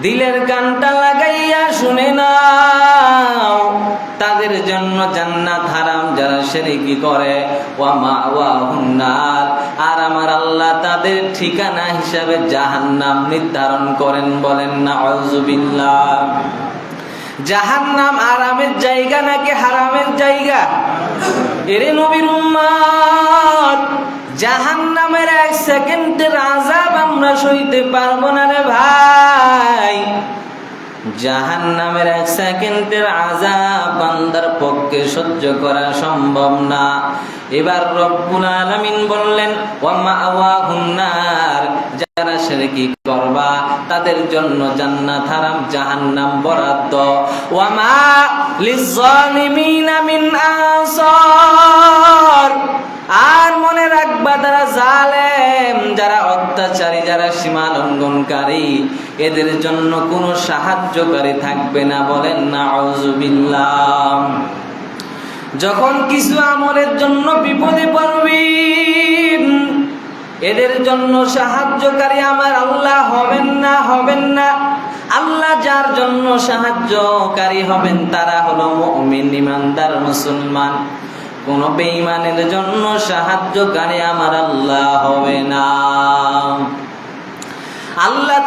দিলের কানটা লাগাইয়া শুনে নাও, তাদের জন্য জান্নাত হারাম যারা শিরকি করে, ওয়া মাওয়াহুন নার, আর আমার আল্লাহ তাদের ঠিকানা হিসাবে জাহান্নাম নির্ধারণ করেন। বলেন নাউযুবিল্লাহ। জাহান্নাম আরামের জায়গা নাকি হারামের জায়গা? এরে নবীর উম্মত, জাহান্নামের 1 সেকেন্ডের আযাব আমরা সইতে পারবো না রে ভাই। জাহান্নামের 1 সেকেন্ডের আযাব বান্দার পক্ষে সহ্য করা সম্ভব না। এবার রব্বুল আলামিন বললেন, ওয়া মাওয়াহুন নার, যারা শিরকি করবা তাদের জন্য জান্নাত হারাম, জাহান্নাম বরাদ্দ। ওয়া মা লিয-যালিমিনা মিন আনসার, আর মনে রাখবা যারা জালেম, যারা অত্যাচারী, যারা সীমা লঙ্ঘনকারী, এদের জন্য কোনো সাহায্যকারী থাকবে না। বলেন নাউযুবিল্লাহ। যখন কিছু আমলের জন্য বিপদে পড়বি, এদের জন্য সাহায্যকারী আমার আল্লাহ হবেন না, হবেন না। আল্লাহ যার জন্য সাহায্যকারী হবেন তারা হলো মুমিন, ইমানদার মুসলমান। কোন বেঈমানের জন্য সাহায্যকারী আমার আল্লাহ হবে না। আল্লাহ